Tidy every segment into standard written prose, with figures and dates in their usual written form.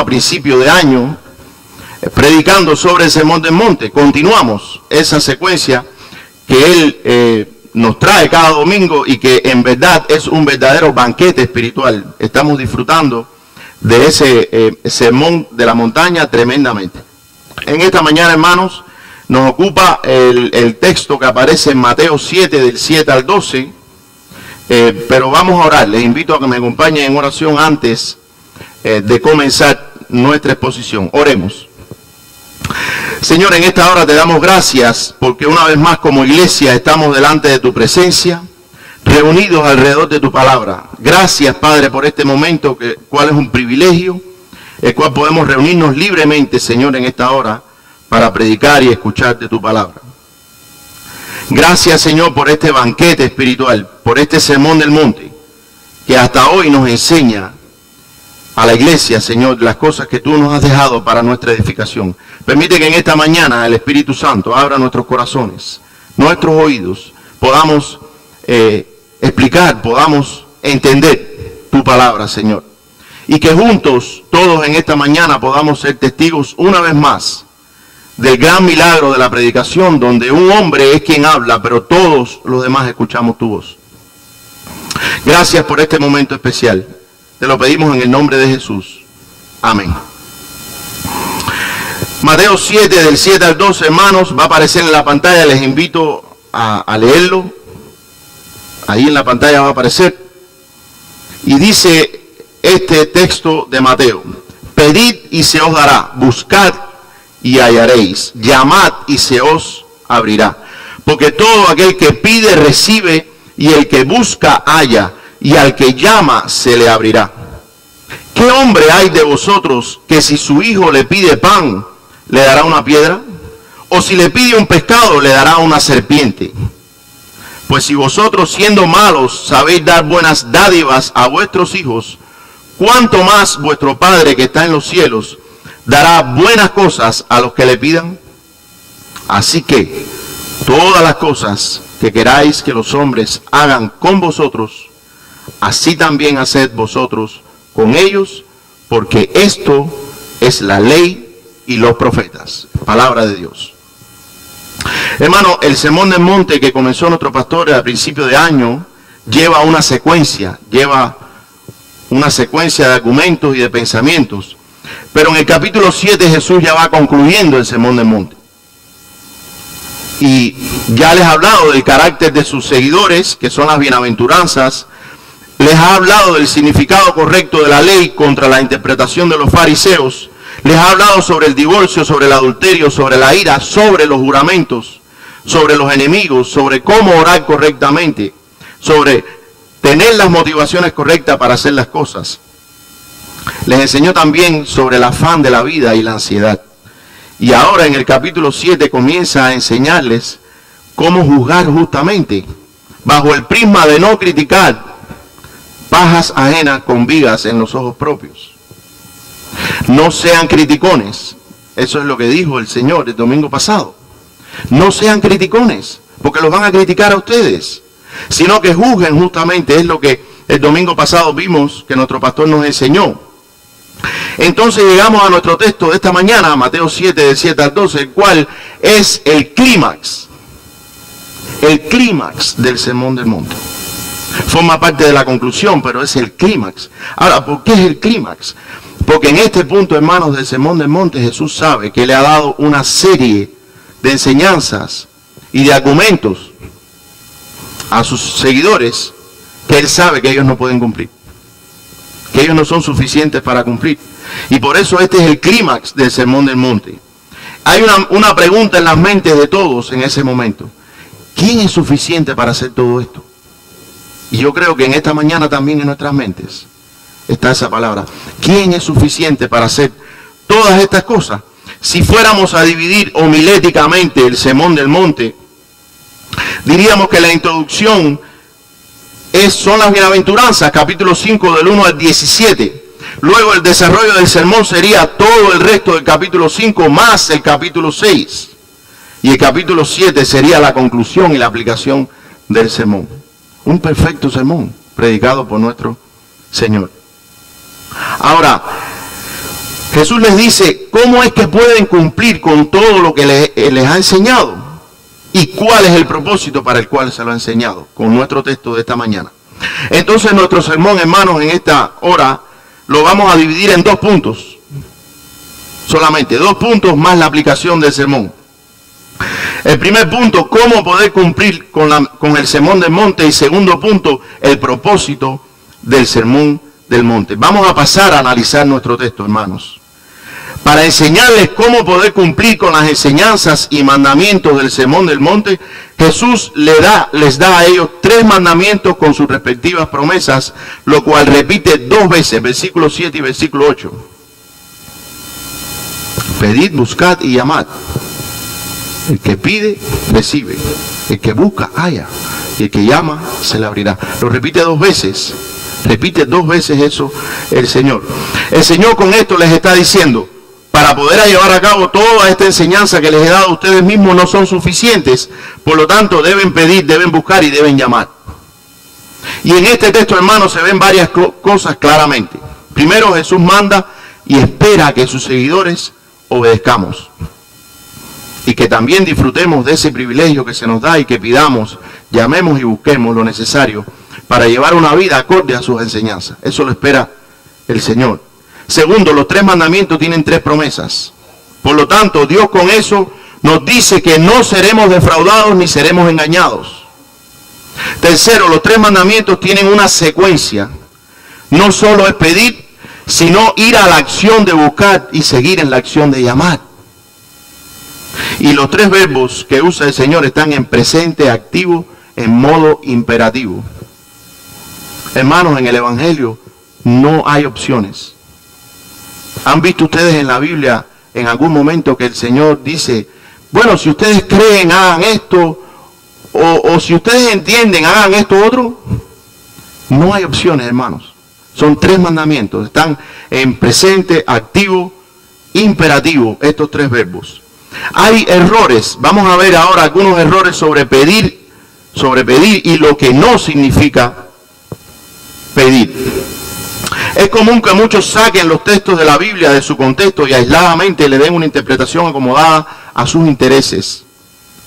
principio de año, predicando sobre el Sermón del Monte. Continuamos esa secuencia que Él nos trae cada domingo y que en verdad es un verdadero banquete espiritual. Estamos disfrutando de ese sermón de la montaña tremendamente. En esta mañana, hermanos, nos ocupa el texto que aparece en Mateo 7, del 7 al 12, pero vamos a orar. Les invito a que me acompañen en oración antes de comenzar nuestra exposición. Oremos. Señor, en esta hora te damos gracias porque una vez más como iglesia estamos delante de tu presencia, reunidos alrededor de tu palabra. Gracias, Padre, por este momento, cual es un privilegio, el cual podemos reunirnos libremente, Señor, en esta hora, para predicar y escuchar de tu palabra. Gracias, Señor, por este banquete espiritual, por este sermón del monte, que hasta hoy nos enseña a la iglesia, Señor, las cosas que tú nos has dejado para nuestra edificación. Permite que en esta mañana el Espíritu Santo abra nuestros corazones, nuestros oídos, podamos explicar, podamos entender tu palabra, Señor. Y que juntos, todos en esta mañana, podamos ser testigos una vez más del gran milagro de la predicación, donde un hombre es quien habla, pero todos los demás escuchamos tu voz. Gracias por este momento especial. Te lo pedimos en el nombre de Jesús. Amén. Mateo 7, del 7 al 12, hermanos, va a aparecer en la pantalla. Les invito a leerlo. Ahí en la pantalla va a aparecer. Y dice este texto de Mateo: pedid y se os dará, buscad y hallaréis, llamad y se os abrirá. Porque todo aquel que pide recibe, y el que busca halla, y al que llama se le abrirá. ¿Qué hombre hay de vosotros que si su hijo le pide pan, le dará una piedra? ¿O si le pide un pescado, le dará una serpiente? Pues si vosotros, siendo malos, sabéis dar buenas dádivas a vuestros hijos, ¿cuánto más vuestro Padre que está en los cielos dará buenas cosas a los que le pidan? Así que todas las cosas que queráis que los hombres hagan con vosotros, así también haced vosotros con ellos, porque esto es la ley y los profetas. Palabra de Dios. Hermano, el Sermón del Monte que comenzó nuestro pastor al principio de año lleva una secuencia de argumentos y de pensamientos. Pero en el capítulo 7 Jesús ya va concluyendo el Sermón del Monte. Y ya les ha hablado del carácter de sus seguidores, que son las bienaventuranzas. Les ha hablado del significado correcto de la ley contra la interpretación de los fariseos. Les ha hablado sobre el divorcio, sobre el adulterio, sobre la ira, sobre los juramentos, sobre los enemigos, sobre cómo orar correctamente, sobre tener las motivaciones correctas para hacer las cosas. Les enseñó también sobre el afán de la vida y la ansiedad. Y ahora en el capítulo 7 comienza a enseñarles cómo juzgar justamente, bajo el prisma de no criticar pajas ajenas con vigas en los ojos propios. No sean criticones. Eso es lo que dijo el Señor el domingo pasado. No sean criticones, porque los van a criticar a ustedes, sino que juzguen justamente. Es lo que el domingo pasado vimos que nuestro pastor nos enseñó. Entonces llegamos a nuestro texto de esta mañana, Mateo 7, del 7 al 12, el cual es el clímax del Sermón del Monte. Forma parte de la conclusión, pero es el clímax. Ahora, ¿por qué es el clímax? Porque en este punto, hermanos, del Sermón del Monte, Jesús sabe que le ha dado una serie de enseñanzas y de argumentos a sus seguidores que Él sabe que ellos no pueden cumplir, que ellos no son suficientes para cumplir. Y por eso este es el clímax del Sermón del Monte. Hay una pregunta en las mentes de todos en ese momento: ¿quién es suficiente para hacer todo esto? Y yo creo que en esta mañana también en nuestras mentes está esa palabra. ¿Quién es suficiente para hacer todas estas cosas? Si fuéramos a dividir homiléticamente el Sermón del Monte, diríamos que la introducción son las bienaventuranzas, capítulo 5 del 1 al 17. Luego el desarrollo del sermón sería todo el resto del capítulo 5 más el capítulo 6. Y el capítulo 7 sería la conclusión y la aplicación del sermón. Un perfecto sermón predicado por nuestro Señor. Ahora, Jesús les dice cómo es que pueden cumplir con todo lo que les ha enseñado y cuál es el propósito para el cual se lo ha enseñado, con nuestro texto de esta mañana. Entonces nuestro sermón, hermanos, en esta hora lo vamos a dividir en 2 puntos. Solamente 2 puntos más la aplicación del sermón. El primer punto, cómo poder cumplir con el sermón del monte. Y segundo punto, el propósito del sermón del monte. Vamos a pasar a analizar nuestro texto, hermanos, para enseñarles cómo poder cumplir con las enseñanzas y mandamientos del sermón del monte. Jesús les da a ellos 3 mandamientos con sus respectivas promesas, lo cual repite 2 veces, versículo 7 y versículo 8. Pedid, buscad y llamad. El que pide, recibe. El que busca, halla. Y el que llama, se le abrirá. Lo repite 2 veces. Repite 2 veces eso el Señor. El Señor con esto les está diciendo, para poder llevar a cabo toda esta enseñanza que les he dado a ustedes mismos no son suficientes. Por lo tanto, deben pedir, deben buscar y deben llamar. Y en este texto, hermanos, se ven varias cosas claramente. Primero, Jesús manda y espera que sus seguidores obedezcamos. Y que también disfrutemos de ese privilegio que se nos da y que pidamos, llamemos y busquemos lo necesario para llevar una vida acorde a sus enseñanzas. Eso lo espera el Señor. Segundo, los 3 mandamientos tienen 3 promesas. Por lo tanto, Dios con eso nos dice que no seremos defraudados ni seremos engañados. Tercero, los 3 mandamientos tienen una secuencia. No solo es pedir, sino ir a la acción de buscar y seguir en la acción de llamar. Y los 3 verbos que usa el Señor están en presente activo, en modo imperativo. Hermanos, en el Evangelio no hay opciones. ¿Han visto ustedes en la Biblia en algún momento que el Señor dice, bueno, si ustedes creen, hagan esto, o si ustedes entienden, hagan esto otro? No hay opciones, hermanos. Son 3 mandamientos. Están en presente, activo, imperativo, estos 3 verbos. Hay errores. Vamos a ver ahora algunos errores sobre pedir y lo que no significa pedir. Es común que muchos saquen los textos de la Biblia de su contexto y aisladamente le den una interpretación acomodada a sus intereses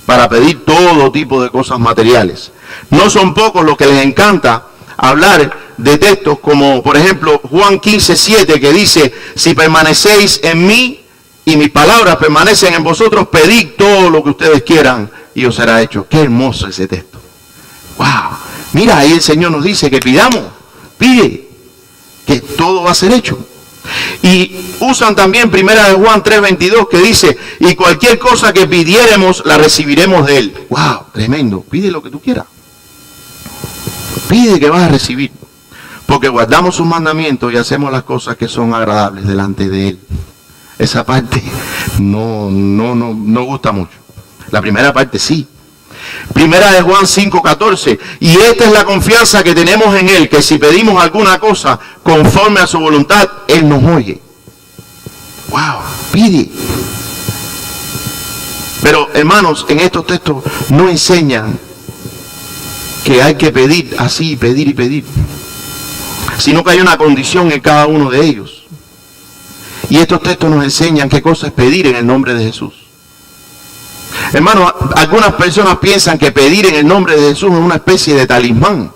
para pedir todo tipo de cosas materiales. No son pocos los que les encanta hablar de textos como, por ejemplo, Juan 15:7, que dice, si permanecéis en mí y mis palabras permanecen en vosotros, pedid todo lo que ustedes quieran y os será hecho. Qué hermoso ese texto. ¡Wow! Mira, ahí el Señor nos dice que pidamos, pide, que todo va a ser hecho. Y usan también 1 Juan 3:22, que dice, y cualquier cosa que pidiéremos, la recibiremos de Él. ¡Wow! Tremendo. Pide lo que tú quieras. Pide que vas a recibir. Porque guardamos sus mandamientos y hacemos las cosas que son agradables delante de Él. Esa parte no gusta mucho. La primera parte sí. 1 Juan 5:14, y esta es la confianza que tenemos en Él, que si pedimos alguna cosa conforme a su voluntad, Él nos oye. Wow, pide. Pero hermanos, en estos textos no enseñan que hay que pedir así, pedir y pedir, sino que hay una condición en cada uno de ellos. Y estos textos nos enseñan qué cosa es pedir en el nombre de Jesús. Hermanos, algunas personas piensan que pedir en el nombre de Jesús es una especie de talismán,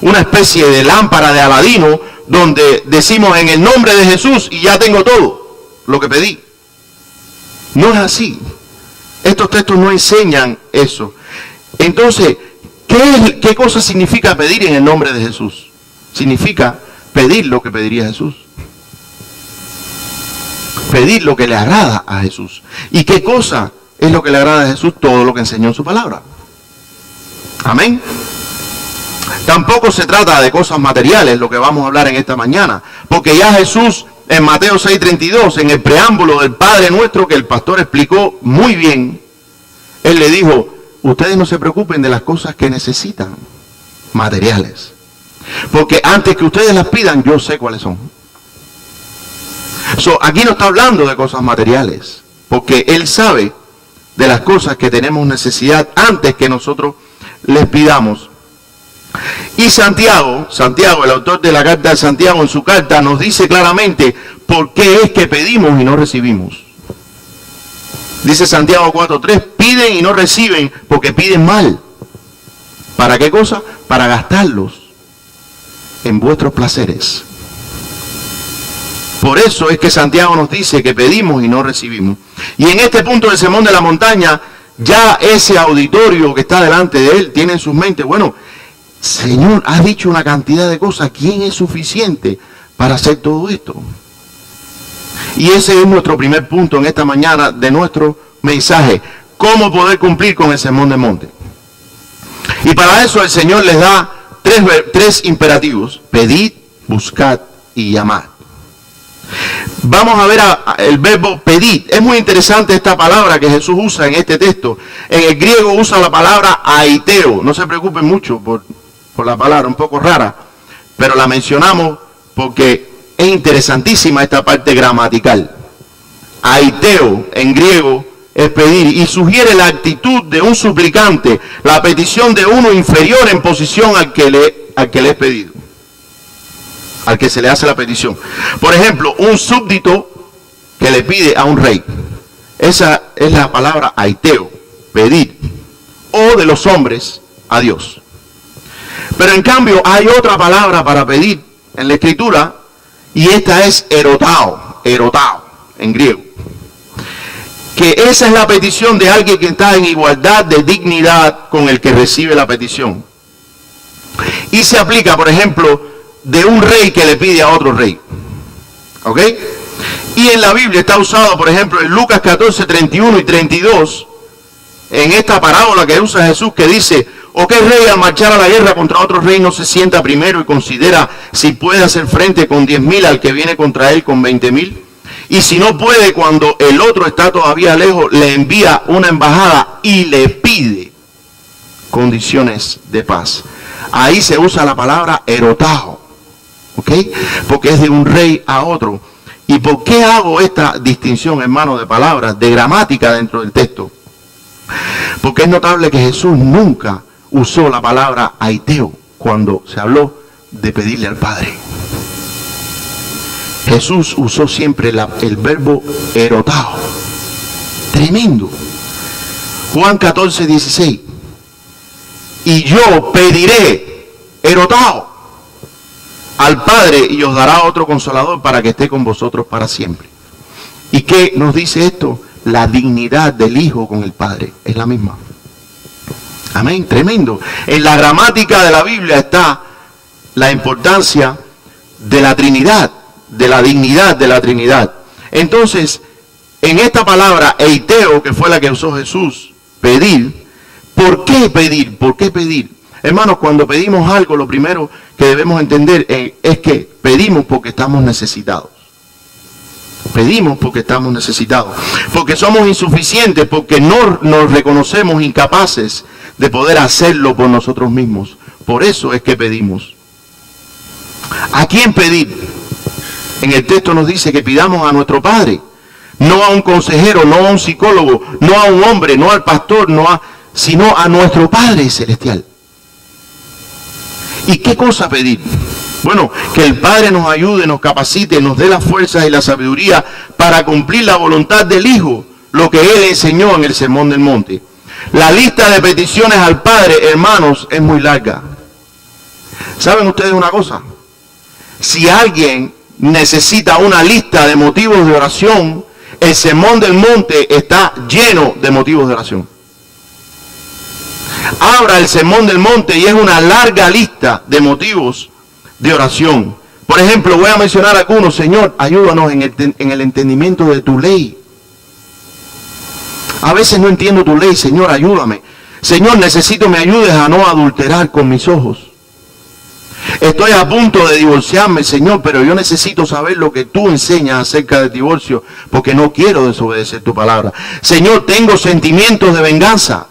una especie de lámpara de Aladino, donde decimos en el nombre de Jesús y ya tengo todo lo que pedí. No es así. Estos textos no enseñan eso. Entonces, ¿qué cosa significa pedir en el nombre de Jesús? Significa pedir lo que pediría Jesús. Pedir lo que le agrada a Jesús. ¿Y qué cosa es lo que le agrada a Jesús? Todo lo que enseñó en su palabra. Amén. Tampoco se trata de cosas materiales, lo que vamos a hablar en esta mañana. Porque ya Jesús, en Mateo 6:32, en el preámbulo del Padre Nuestro, que el pastor explicó muy bien, Él le dijo, ustedes no se preocupen de las cosas que necesitan, materiales. Porque antes que ustedes las pidan, yo sé cuáles son. Aquí no está hablando de cosas materiales, porque Él sabe de las cosas que tenemos necesidad antes que nosotros les pidamos. Y Santiago, el autor de la carta de Santiago, en su carta nos dice claramente, por qué es que pedimos y no recibimos. Dice Santiago 4:3, piden y no reciben porque piden mal. ¿Para qué cosa? Para gastarlos en vuestros placeres. Por eso es que Santiago nos dice que pedimos y no recibimos. Y en este punto del Sermón de la Montaña, ya ese auditorio que está delante de él tiene en sus mentes, bueno, Señor, has dicho una cantidad de cosas, ¿quién es suficiente para hacer todo esto? Y ese es nuestro primer punto en esta mañana de nuestro mensaje, cómo poder cumplir con el Sermón del Monte. Y para eso el Señor les da tres imperativos: pedid, buscad y llamad. Vamos a ver el verbo pedir. Es muy interesante esta palabra que Jesús usa en este texto. En el griego usa la palabra aiteo. No se preocupen mucho por la palabra, un poco rara, pero la mencionamos porque es interesantísima esta parte gramatical. Aiteo en griego es pedir y sugiere la actitud de un suplicante, la petición de uno inferior en posición al que le es pedido, al que se le hace la petición. Por ejemplo, un súbdito que le pide a un rey. Esa es la palabra aiteo, pedir, o de los hombres a Dios. Pero en cambio hay otra palabra para pedir en la Escritura, y esta es erotao en griego. Que esa es la petición de alguien que está en igualdad de dignidad con el que recibe la petición. Y se aplica, por ejemplo, de un rey que le pide a otro rey. ¿Ok? Y en la Biblia está usado, por ejemplo, en Lucas 14, 31 y 32, en esta parábola que usa Jesús, que dice: ¿o qué rey al marchar a la guerra contra otro rey no se sienta primero y considera si puede hacer frente con 10.000 al que viene contra él con 20.000? Y si no puede, cuando el otro está todavía lejos, le envía una embajada y le pide condiciones de paz. Ahí se usa la palabra erotao, ¿ok? Porque es de un rey a otro. ¿Y por qué hago esta distinción, hermano, de palabras, de gramática dentro del texto? Porque es notable que Jesús nunca usó la palabra aiteo cuando se habló de pedirle al Padre. Jesús usó siempre el verbo erotao. Tremendo. Juan 14, 16. Y yo pediré, erotao, al Padre, y os dará otro consolador para que esté con vosotros para siempre. ¿Y qué nos dice esto? La dignidad del Hijo con el Padre es la misma. Amén, tremendo. En la gramática de la Biblia está la importancia de la Trinidad, de la dignidad de la Trinidad. Entonces, en esta palabra eiteo, que fue la que usó Jesús, pedir, ¿por qué pedir? ¿Por qué pedir? Hermanos, cuando pedimos algo, lo primero que debemos entender es que pedimos porque estamos necesitados. Pedimos porque estamos necesitados, porque somos insuficientes, porque no nos reconocemos incapaces de poder hacerlo por nosotros mismos. Por eso es que pedimos. ¿A quién pedir? En el texto nos dice que pidamos a nuestro Padre, no a un consejero, no a un psicólogo, no a un hombre, no al pastor, sino a nuestro Padre Celestial. ¿Y qué cosa pedir? Bueno, que el Padre nos ayude, nos capacite, nos dé las fuerzas y la sabiduría para cumplir la voluntad del Hijo, lo que Él enseñó en el Sermón del Monte. La lista de peticiones al Padre, hermanos, es muy larga. ¿Saben ustedes una cosa? Si alguien necesita una lista de motivos de oración, el Sermón del Monte está lleno de motivos de oración. Abra el Sermón del Monte y es una larga lista de motivos de oración. Por ejemplo, voy a mencionar algunos. Señor, ayúdanos en el entendimiento de tu ley. A veces no entiendo tu ley, Señor, ayúdame. Señor, necesito me ayudes a no adulterar con mis ojos. Estoy a punto de divorciarme, Señor, pero yo necesito saber lo que tú enseñas acerca del divorcio, porque no quiero desobedecer tu palabra. Señor, tengo sentimientos de venganza.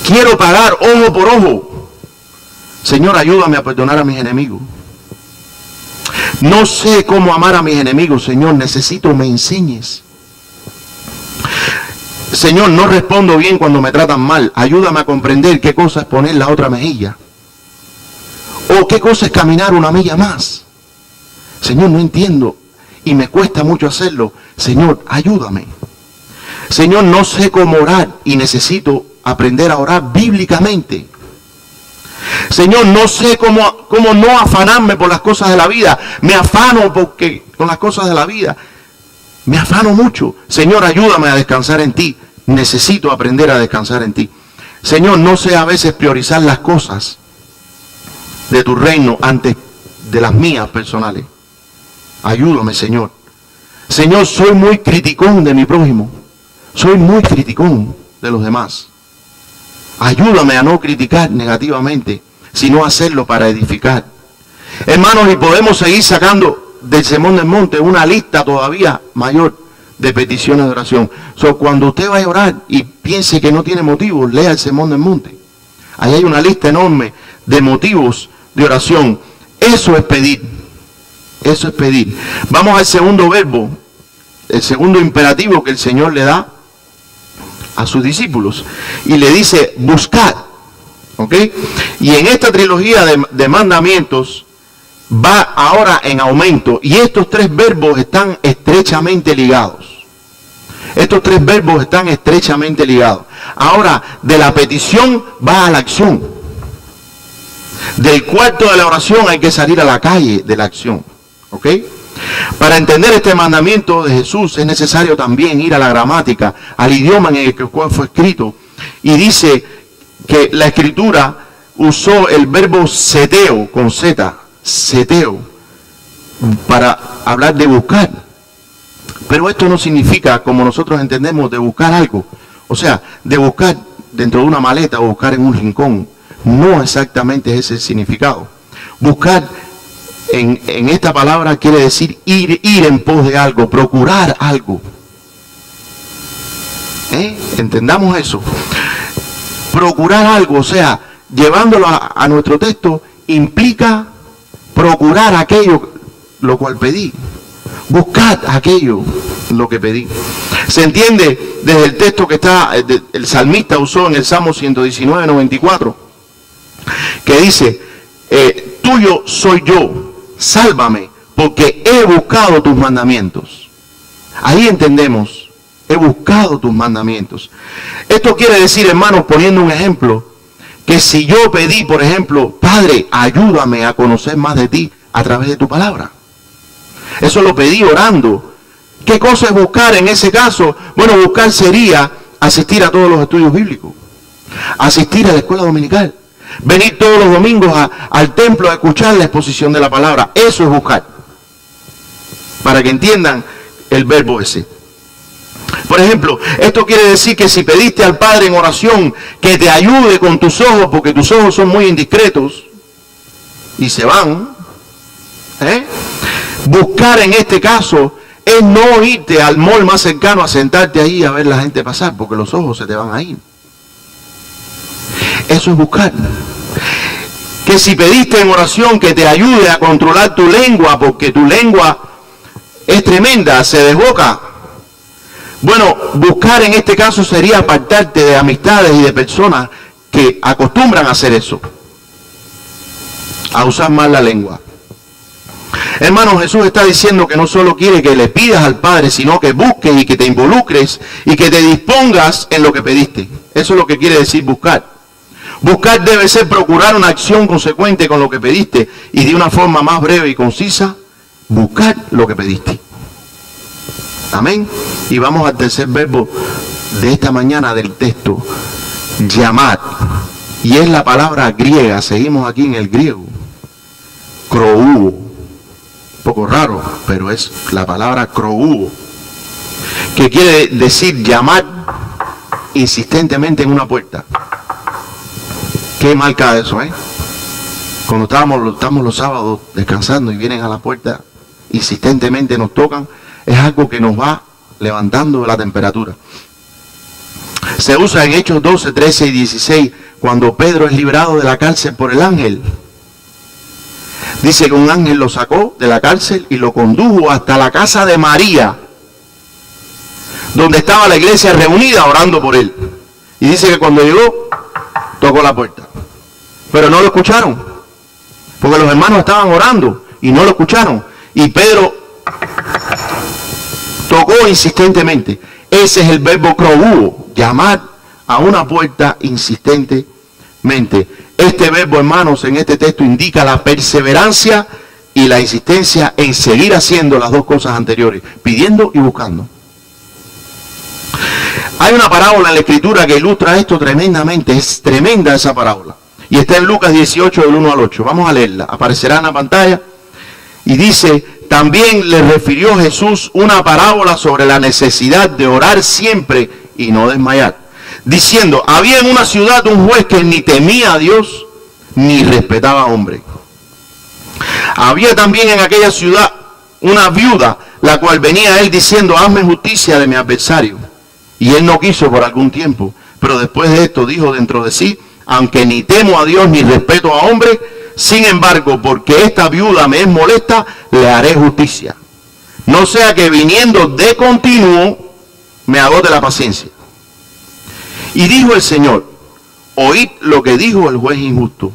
Quiero pagar ojo por ojo. Señor, ayúdame a perdonar a mis enemigos. No sé cómo amar a mis enemigos, Señor, necesito me enseñes. Señor, no respondo bien cuando me tratan mal. Ayúdame a comprender qué cosa es poner la otra mejilla. O qué cosa es caminar una milla más. Señor, no entiendo y me cuesta mucho hacerlo. Señor, ayúdame. Señor, no sé cómo orar y necesito aprender a orar bíblicamente. Señor, no sé cómo no afanarme por las cosas de la vida. Me afano con las cosas de la vida. Me afano mucho. Señor, ayúdame a descansar en ti. Necesito aprender a descansar en ti. Señor, no sé a veces priorizar las cosas de tu reino antes de las mías personales. Ayúdame, Señor. Señor, soy muy criticón de mi prójimo. Soy muy criticón de los demás. Ayúdame a no criticar negativamente, sino hacerlo para edificar. Hermanos, y podemos seguir sacando del Sermón del Monte una lista todavía mayor de peticiones de oración. Cuando usted vaya a orar y piense que no tiene motivos, lea el Sermón del Monte. Ahí hay una lista enorme de motivos de oración. Eso es pedir. Eso es pedir. Vamos al segundo verbo, el segundo imperativo que el Señor le da a sus discípulos. Y le dice, buscad. ¿Ok? Y en esta trilogía de mandamientos va ahora en aumento. Y estos tres verbos están estrechamente ligados. Estos tres verbos están estrechamente ligados. Ahora, de la petición va a la acción. Del cuarto de la oración hay que salir a la calle de la acción. ¿Ok? Para entender este mandamiento de Jesús es necesario también ir a la gramática, al idioma en el cual fue escrito. Y dice que la escritura usó el verbo seteo, con Z, seteo, para hablar de buscar. Pero esto no significa, como nosotros entendemos, de buscar algo. O sea, de buscar dentro de una maleta o buscar en un rincón. No exactamente es ese el significado. Buscar en esta palabra quiere decir ir en pos de algo, procurar algo. Entendamos eso. Procurar algo, o sea, llevándolo a nuestro texto, implica procurar aquello lo cual pedí. Buscad aquello lo que pedí. Se entiende desde el texto que el salmista usó en el Salmo 119, 94, que dice, tuyo soy yo, sálvame, porque he buscado tus mandamientos. Ahí entendemos, he buscado tus mandamientos. Esto quiere decir, hermanos, poniendo un ejemplo, que si yo pedí, por ejemplo, Padre, ayúdame a conocer más de ti a través de tu palabra. Eso lo pedí orando. ¿Qué cosa es buscar en ese caso? Bueno, buscar sería asistir a todos los estudios bíblicos, asistir a la escuela dominical, venir todos los domingos al templo a escuchar la exposición de la palabra. Eso es buscar. Para que entiendan el verbo ese. Por ejemplo, esto quiere decir que si pediste al Padre en oración que te ayude con tus ojos, porque tus ojos son muy indiscretos y se van, buscar en este caso es no irte al mall más cercano a sentarte ahí a ver la gente pasar, porque los ojos se te van a ir. Eso es buscar. Que si pediste en oración que te ayude a controlar tu lengua, porque tu lengua es tremenda, se desboca. Bueno, buscar en este caso sería apartarte de amistades y de personas que acostumbran a hacer eso, a usar mal la lengua. Hermano, Jesús está diciendo que no solo quiere que le pidas al Padre, sino que busques y que te involucres y que te dispongas en lo que pediste. Eso es lo que quiere decir buscar. Buscar debe ser procurar una acción consecuente con lo que pediste y de una forma más breve y concisa, buscar lo que pediste. Amén. Y vamos al tercer verbo de esta mañana del texto, llamar. Y es la palabra griega, seguimos aquí en el griego, krou. Un poco raro, pero es la palabra krou, que quiere decir llamar insistentemente en una puerta. ¿Qué marca eso, Cuando estamos los sábados descansando y vienen a la puerta, insistentemente nos tocan, es algo que nos va levantando la temperatura. Se usa en Hechos 12, 13 y 16, cuando Pedro es liberado de la cárcel por el ángel. Dice que un ángel lo sacó de la cárcel y lo condujo hasta la casa de María, donde estaba la iglesia reunida orando por él. Y dice que cuando llegó, tocó la puerta. Pero no lo escucharon, porque los hermanos estaban orando y no lo escucharon. Y Pedro tocó insistentemente. Ese es el verbo crobuo, llamar a una puerta insistentemente. Este verbo, hermanos, en este texto indica la perseverancia y la insistencia en seguir haciendo las dos cosas anteriores, pidiendo y buscando. Hay una parábola en la Escritura que ilustra esto tremendamente. Es tremenda esa parábola. Y está en Lucas 18, del 1 al 8. Vamos a leerla. Aparecerá en la pantalla. Y dice: también le refirió Jesús una parábola sobre la necesidad de orar siempre y no desmayar, diciendo: había en una ciudad un juez que ni temía a Dios ni respetaba a hombre. Había también en aquella ciudad una viuda, la cual venía a él diciendo: hazme justicia de mi adversario. Y él no quiso por algún tiempo, pero después de esto dijo dentro de sí: aunque ni temo a Dios ni respeto a hombre, sin embargo, porque esta viuda me es molesta, le haré justicia. No sea que viniendo de continuo me agote la paciencia. Y dijo el Señor: oíd lo que dijo el juez injusto.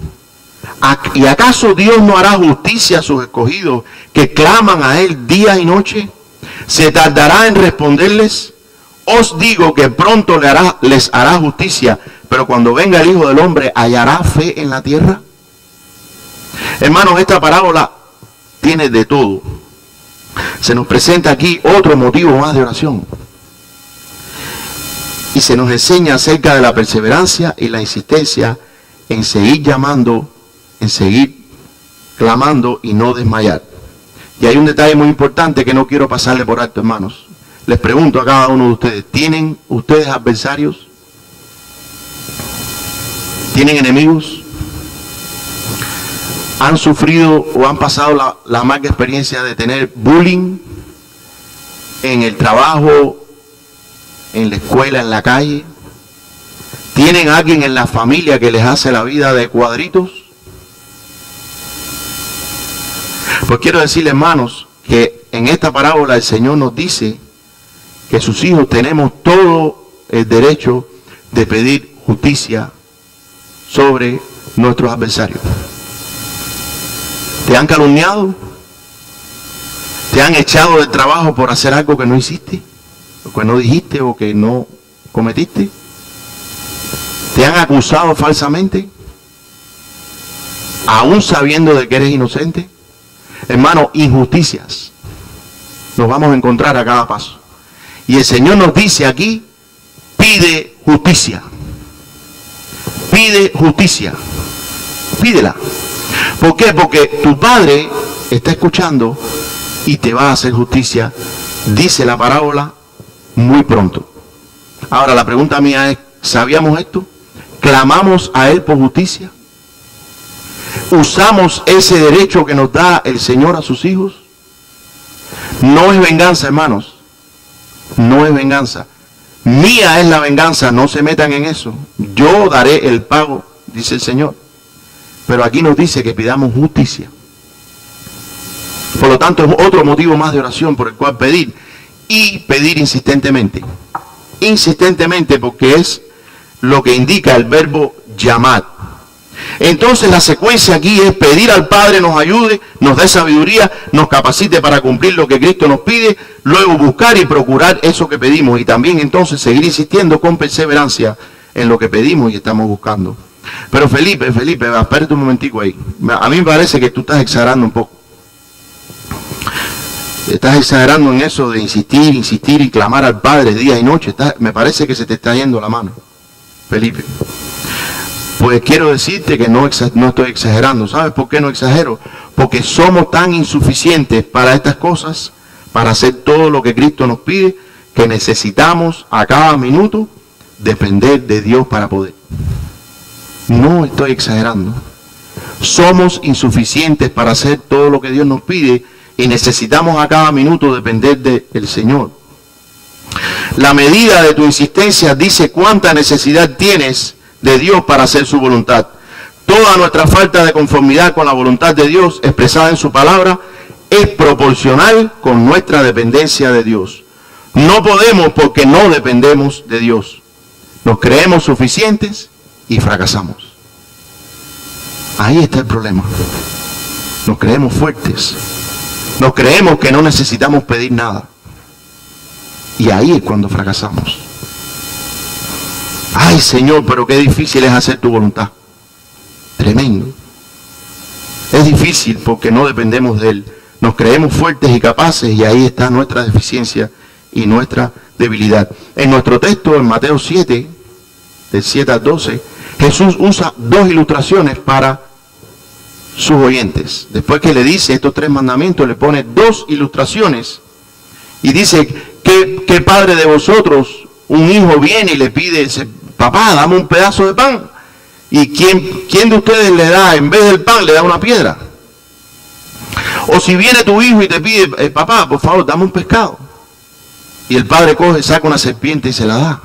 ¿Y acaso Dios no hará justicia a sus escogidos que claman a Él día y noche? ¿Se tardará en responderles? Os digo que pronto les hará justicia, pero cuando venga el Hijo del Hombre, ¿hallará fe en la tierra? Hermanos, esta parábola tiene de todo. Se nos presenta aquí otro motivo más de oración. Y se nos enseña acerca de la perseverancia y la insistencia en seguir llamando, en seguir clamando y no desmayar. Y hay un detalle muy importante que no quiero pasarle por alto, hermanos. Les pregunto a cada uno de ustedes: ¿tienen ustedes adversarios? ¿Tienen enemigos? ¿Han sufrido o han pasado la amarga experiencia de tener bullying en el trabajo, en la escuela, en la calle? ¿Tienen alguien en la familia que les hace la vida de cuadritos? Pues quiero decirles, hermanos, que en esta parábola el Señor nos dice que sus hijos tenemos todo el derecho de pedir justicia sobre nuestros adversarios. ¿Te han calumniado? ¿Te han echado del trabajo por hacer algo que no hiciste? ¿O que no dijiste o que no cometiste? ¿Te han acusado falsamente? ¿Aún sabiendo de que eres inocente? Hermano, injusticias nos vamos a encontrar a cada paso. Y el Señor nos dice aquí: pide justicia. Pide justicia. Pídela. ¿Por qué? Porque tu Padre está escuchando y te va a hacer justicia, dice la parábola, muy pronto. Ahora la pregunta mía es: ¿sabíamos esto? ¿Clamamos a Él por justicia? ¿Usamos ese derecho que nos da el Señor a sus hijos? No es venganza, hermanos. No es venganza. Mía es la venganza, no se metan en eso. Yo daré el pago, dice el Señor. Pero aquí nos dice que pidamos justicia. Por lo tanto, es otro motivo más de oración por el cual pedir. Y pedir insistentemente. Insistentemente, porque es lo que indica el verbo llamar. Entonces la secuencia aquí es pedir al Padre nos ayude, nos dé sabiduría, nos capacite para cumplir lo que Cristo nos pide, luego buscar y procurar eso que pedimos, y también entonces seguir insistiendo con perseverancia en lo que pedimos y estamos buscando. Pero Felipe, espérate un momentico ahí. A mí me parece que tú estás exagerando un poco. Estás exagerando en eso de insistir y clamar al Padre día y noche. Me parece que se te está yendo la mano, Felipe. Pues quiero decirte que no estoy exagerando. ¿Sabes por qué no exagero? Porque somos tan insuficientes para estas cosas, para hacer todo lo que Cristo nos pide, que necesitamos a cada minuto depender de Dios para poder. No estoy exagerando. Somos insuficientes para hacer todo lo que Dios nos pide y necesitamos a cada minuto depender del Señor. La medida de tu insistencia dice cuánta necesidad tienes de Dios para hacer su voluntad. Toda nuestra falta de conformidad con la voluntad de Dios expresada en su palabra es proporcional con nuestra dependencia de Dios. No podemos porque no dependemos de Dios. Nos creemos suficientes y fracasamos. Ahí está el problema. Nos creemos fuertes Nos creemos que no necesitamos pedir nada. Y ahí es cuando fracasamos. Ay, Señor, pero qué difícil es hacer tu voluntad. Tremendo. Es difícil porque no dependemos de Él. Nos creemos fuertes y capaces y ahí está nuestra deficiencia y nuestra debilidad. En nuestro texto, en Mateo 7, del 7 al 12, Jesús usa dos ilustraciones para sus oyentes. Después que le dice estos 3 mandamientos, le pone 2 ilustraciones y dice: ¿qué padre de vosotros, un hijo viene y le pide, dice, papá, dame un pedazo de pan? ¿Y quién de ustedes le da, en vez del pan, le da una piedra? O si viene tu hijo y te pide, papá, por favor, dame un pescado. Y el padre coge, saca una serpiente y se la da.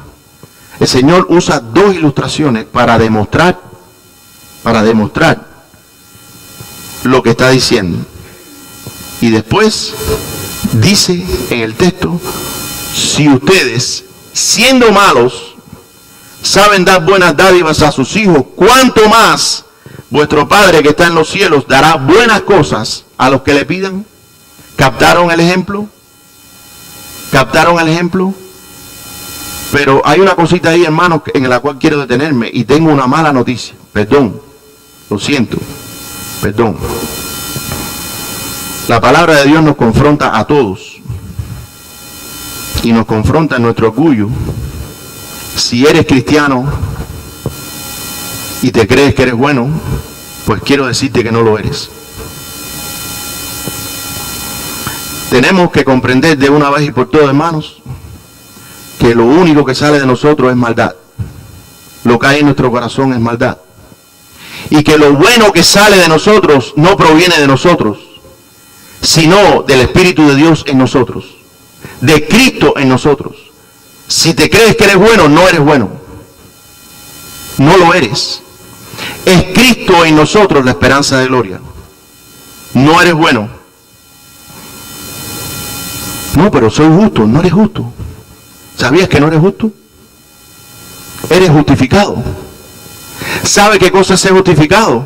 El Señor usa 2 ilustraciones para demostrar lo que está diciendo. Y después dice en el texto: si ustedes, siendo malos, saben dar buenas dádivas a sus hijos, ¿cuánto más vuestro Padre que está en los cielos dará buenas cosas a los que le pidan? ¿Captaron el ejemplo? ¿Captaron el ejemplo? Pero hay una cosita ahí, hermanos, en la cual quiero detenerme, y tengo una mala noticia. Perdón, lo siento, perdón. La palabra de Dios nos confronta a todos y nos confronta en nuestro orgullo. Si eres cristiano y te crees que eres bueno, pues quiero decirte que no lo eres. Tenemos que comprender de una vez y por todas, hermanos, que lo único que sale de nosotros es maldad. Lo que hay en nuestro corazón es maldad. Y que lo bueno que sale de nosotros no proviene de nosotros, sino del Espíritu de Dios en nosotros, de Cristo en nosotros. Si te crees que eres bueno, no eres bueno. No lo eres. Es Cristo en nosotros la esperanza de gloria. No eres bueno. No, pero soy justo. No eres justo. ¿Sabías que no eres justo? Eres justificado. ¿Sabe qué cosa es ser justificado?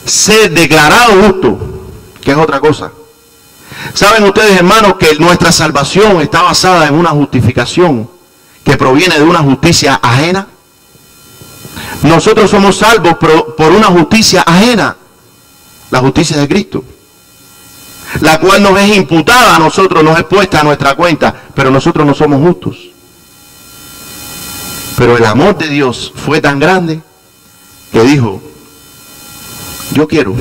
Ser declarado justo, que es otra cosa. ¿Saben ustedes, hermanos, que nuestra salvación está basada en una justificación que proviene de una justicia ajena? Nosotros somos salvos por una justicia ajena, la justicia de Cristo, la cual nos es imputada a nosotros, nos es puesta a nuestra cuenta, pero nosotros no somos justos. Pero el amor de Dios fue tan grande que dijo: yo quiero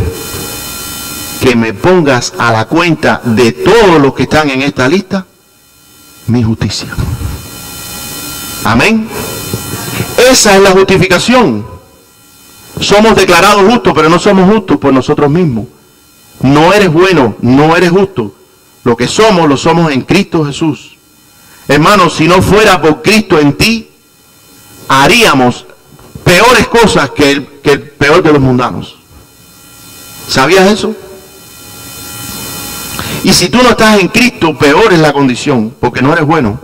que me pongas a la cuenta de todos los que están en esta lista mi justicia. Amén. Esa es la justificación. Somos declarados justos, pero no somos justos por nosotros mismos. No eres bueno, no eres justo. Lo que somos, lo somos en Cristo Jesús. Hermanos, si no fuera por Cristo en ti, haríamos peores cosas que el peor de los mundanos. ¿Sabías eso? Y si tú no estás en Cristo, peor es la condición, porque no eres bueno.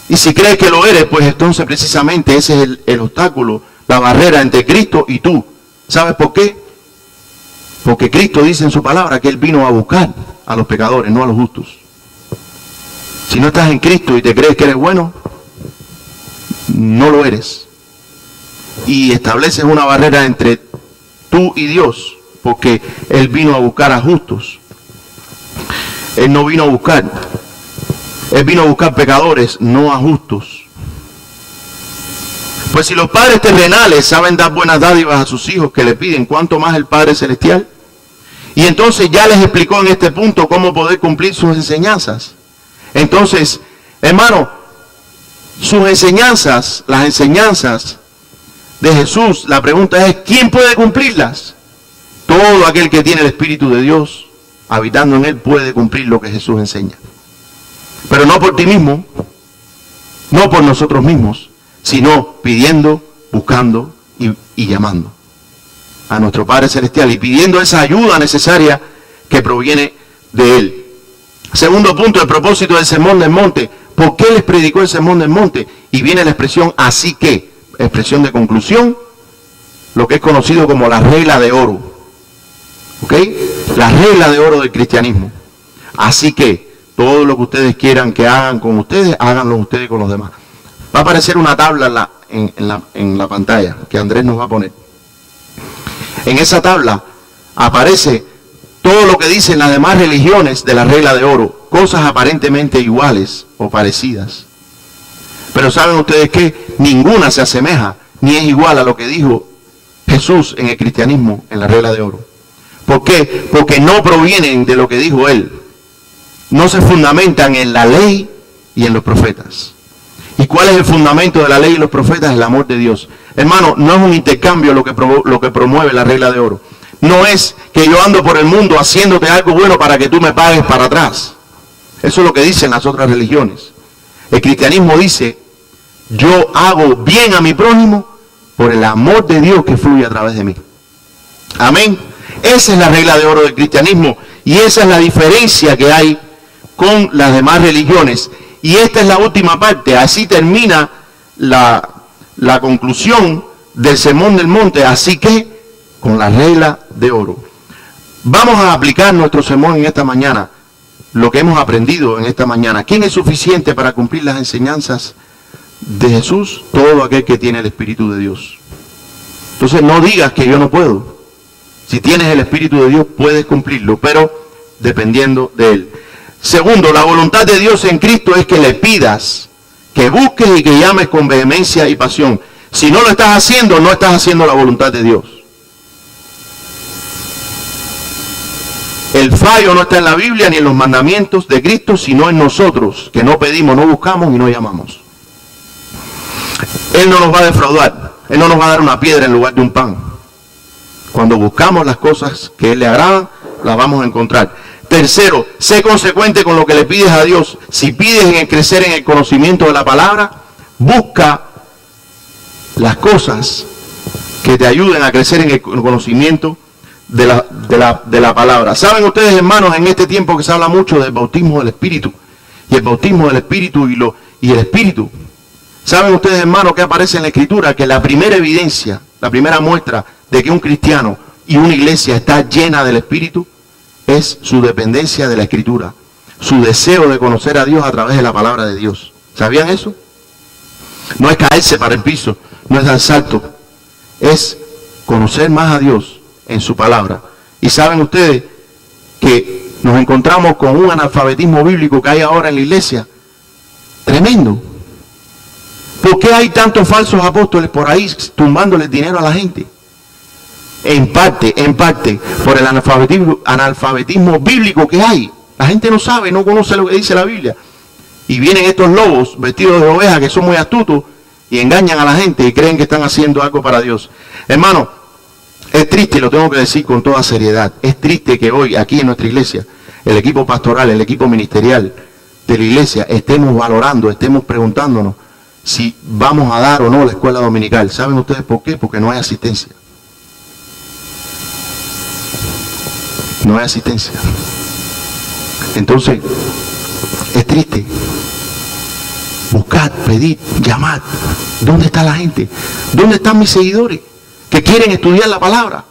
Y si crees que lo eres, pues entonces precisamente ese es el obstáculo, la barrera entre Cristo y tú. ¿Sabes por qué? Porque Cristo dice en su palabra que Él vino a buscar a los pecadores, no a los justos. Si no estás en Cristo y te crees que eres bueno, no lo eres. Y estableces una barrera entre tú y Dios, porque Él vino a buscar a justos. Él no vino a buscar. Él vino a buscar pecadores, no a justos. Pues si los padres terrenales saben dar buenas dádivas a sus hijos que le piden, ¿cuánto más el Padre Celestial? Y entonces ya les explicó en este punto cómo poder cumplir sus enseñanzas. Entonces, hermano, sus enseñanzas, las enseñanzas de Jesús, la pregunta es, ¿quién puede cumplirlas? Todo aquel que tiene el Espíritu de Dios habitando en él puede cumplir lo que Jesús enseña. Pero no por ti mismo, no por nosotros mismos, sino pidiendo, buscando y llamando a nuestro Padre Celestial y pidiendo esa ayuda necesaria que proviene de Él. Segundo punto, el propósito del Sermón del Monte. ¿Por qué les predicó el Sermón del Monte? Y viene la expresión así que, expresión de conclusión, lo que es conocido como la regla de oro. ¿Ok? La regla de oro del cristianismo. Así que todo lo que ustedes quieran que hagan con ustedes, háganlo ustedes con los demás. Va a aparecer una tabla en la pantalla que Andrés nos va a poner. En esa tabla aparece todo lo que dicen las demás religiones de la regla de oro, cosas aparentemente iguales o parecidas. Pero ¿saben ustedes qué? Ninguna se asemeja ni es igual a lo que dijo Jesús en el cristianismo, en la regla de oro. ¿Por qué? Porque no provienen de lo que dijo Él. No se fundamentan en la ley y en los profetas. ¿Y cuál es el fundamento de la ley y los profetas? El amor de Dios. Hermano, no es un intercambio lo que promueve la regla de oro. No es que yo ando por el mundo haciéndote algo bueno para que tú me pagues para atrás. Eso es lo que dicen las otras religiones. El cristianismo dice, yo hago bien a mi prójimo por el amor de Dios que fluye a través de mí. Amén. Esa es la regla de oro del cristianismo y esa es la diferencia que hay con las demás religiones. Y esta es la última parte. Así termina la conclusión del Sermón del Monte. Así que, con la regla de oro. Vamos a aplicar nuestro sermón en esta mañana, lo que hemos aprendido en esta mañana. ¿Quién es suficiente para cumplir las enseñanzas de Jesús? Todo aquel que tiene el Espíritu de Dios. Entonces no digas que yo no puedo. Si tienes el Espíritu de Dios puedes cumplirlo, pero dependiendo de Él. Segundo, la voluntad de Dios en Cristo es que le pidas, que busques y que llames con vehemencia y pasión. Si no lo estás haciendo, no estás haciendo la voluntad de Dios. El fallo no está en la Biblia ni en los mandamientos de Cristo, sino en nosotros, que no pedimos, no buscamos y no llamamos. Él no nos va a defraudar. Él no nos va a dar una piedra en lugar de un pan. Cuando buscamos las cosas que a Él le agradan, las vamos a encontrar. Tercero, sé consecuente con lo que le pides a Dios. Si pides crecer en el conocimiento de la palabra, busca las cosas que te ayuden a crecer en el conocimiento de la palabra. ¿Saben ustedes, hermanos, en este tiempo que se habla mucho del bautismo del Espíritu? Y el bautismo del Espíritu y el Espíritu. ¿Saben ustedes, hermanos, que aparece en la Escritura? Que la primera evidencia, la primera muestra de que un cristiano y una iglesia está llena del Espíritu es su dependencia de la Escritura, su deseo de conocer a Dios a través de la palabra de Dios. ¿Sabían eso? No es caerse para el piso, no es dar salto, es conocer más a Dios en su palabra. Y saben ustedes que nos encontramos con un analfabetismo bíblico que hay ahora en la iglesia, tremendo. ¿Por qué hay tantos falsos apóstoles por ahí tumbándoles dinero a la gente? En parte, por el analfabetismo bíblico que hay. La gente no sabe, no conoce lo que dice la Biblia. Y vienen estos lobos vestidos de oveja que son muy astutos y engañan a la gente y creen que están haciendo algo para Dios. Hermano, es triste, y lo tengo que decir con toda seriedad, es triste que hoy aquí en nuestra iglesia, el equipo pastoral, el equipo ministerial de la iglesia, estemos valorando, estemos preguntándonos si vamos a dar o no la escuela dominical. ¿Saben ustedes por qué? Porque no hay asistencia. No hay asistencia. Entonces, es triste. Buscad, pedid, llamad. ¿Dónde está la gente? ¿Dónde están mis seguidores que quieren estudiar la palabra?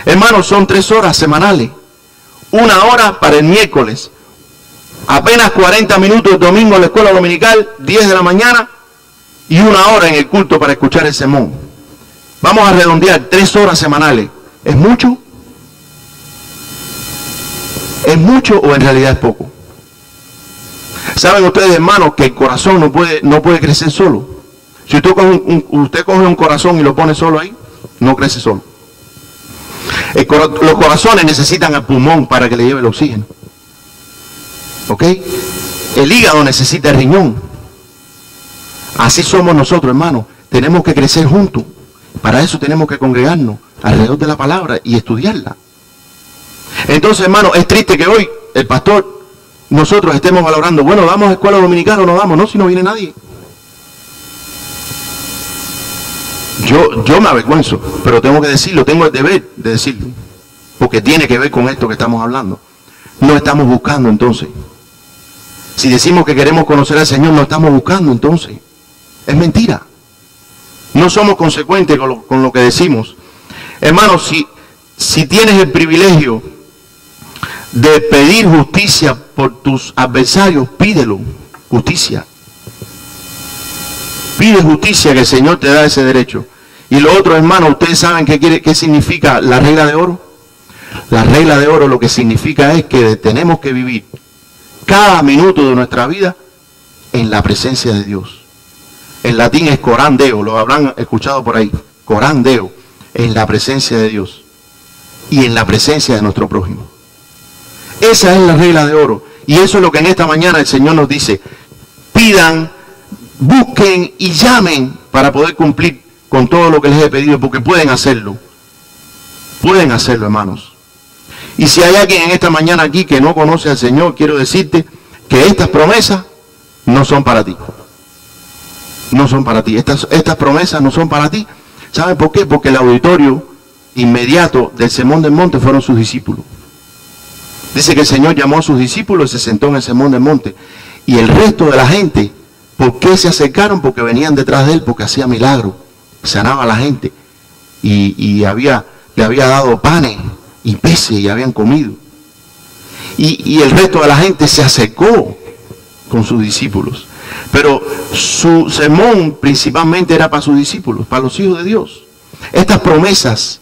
Hermanos, son 3 horas semanales. 1 hora para el miércoles. Apenas 40 minutos el domingo en la escuela dominical, 10 de la mañana. Y 1 hora en el culto para escuchar el sermón. Vamos a redondear 3 horas semanales. ¿Es mucho? ¿Es mucho o en realidad es poco? ¿Saben ustedes, hermanos, que el corazón no puede crecer solo? Si usted coge un corazón y lo pone solo ahí, no crece solo. Los corazones necesitan el pulmón para que le lleve el oxígeno. ¿Ok? El hígado necesita el riñón. Así somos nosotros, hermanos. Tenemos que crecer juntos. Para eso tenemos que congregarnos alrededor de la palabra y estudiarla. Entonces, hermano, es triste que hoy el pastor, nosotros estemos valorando, bueno, ¿damos escuela dominical o no damos? No, si no viene nadie. Yo me avergüenzo, pero tengo que decirlo, tengo el deber de decirlo, porque tiene que ver con esto que estamos hablando. No estamos buscando entonces. Si decimos que queremos conocer al Señor, no estamos buscando entonces. Es mentira. No somos consecuentes con lo que decimos. Hermanos, si tienes el privilegio de pedir justicia por tus adversarios, pídelo, justicia. Pide justicia, que el Señor te da ese derecho. Y lo otro, hermano, ¿ustedes saben qué significa la regla de oro? La regla de oro lo que significa es que tenemos que vivir cada minuto de nuestra vida en la presencia de Dios. En latín es coram Deo, lo habrán escuchado por ahí. Coram Deo, en la presencia de Dios y en la presencia de nuestro prójimo. Esa es la regla de oro. Y eso es lo que en esta mañana el Señor nos dice. Pidan, busquen y llamen para poder cumplir con todo lo que les he pedido, porque pueden hacerlo. Pueden hacerlo, hermanos. Y si hay alguien en esta mañana aquí que no conoce al Señor, quiero decirte que estas promesas no son para ti. No son para ti. Estas promesas no son para ti. ¿Saben por qué? Porque el auditorio inmediato del Sermón del Monte fueron sus discípulos. Dice que el Señor llamó a sus discípulos y se sentó en el Sermón del Monte. Y el resto de la gente, ¿por qué se acercaron? Porque venían detrás de él, porque hacía milagros, sanaba a la gente. Y le había dado panes y peces y habían comido. Y el resto de la gente se acercó con sus discípulos. Pero su sermón principalmente era para sus discípulos, para los hijos de Dios. Estas promesas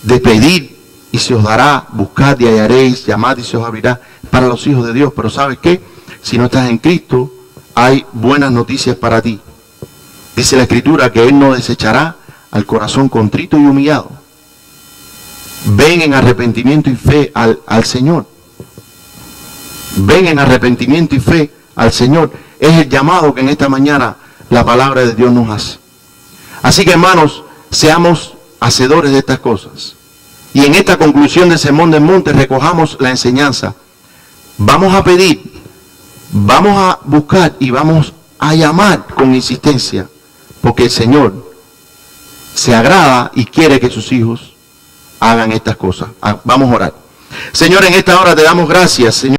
de pedir y se os dará, buscad y hallaréis, llamad y se os abrirá, para los hijos de Dios. Pero ¿sabes qué? Si no estás en Cristo, hay buenas noticias para ti. Dice la Escritura que Él no desechará al corazón contrito y humillado. Ven en arrepentimiento y fe al Señor. Ven en arrepentimiento y fe al Señor. Es el llamado que en esta mañana la palabra de Dios nos hace. Así que, hermanos, seamos hacedores de estas cosas. Y en esta conclusión del Sermón del Monte recojamos la enseñanza. Vamos a pedir, vamos a buscar y vamos a llamar con insistencia, porque el Señor se agrada y quiere que sus hijos hagan estas cosas. Vamos a orar. Señor, en esta hora te damos gracias, Señor.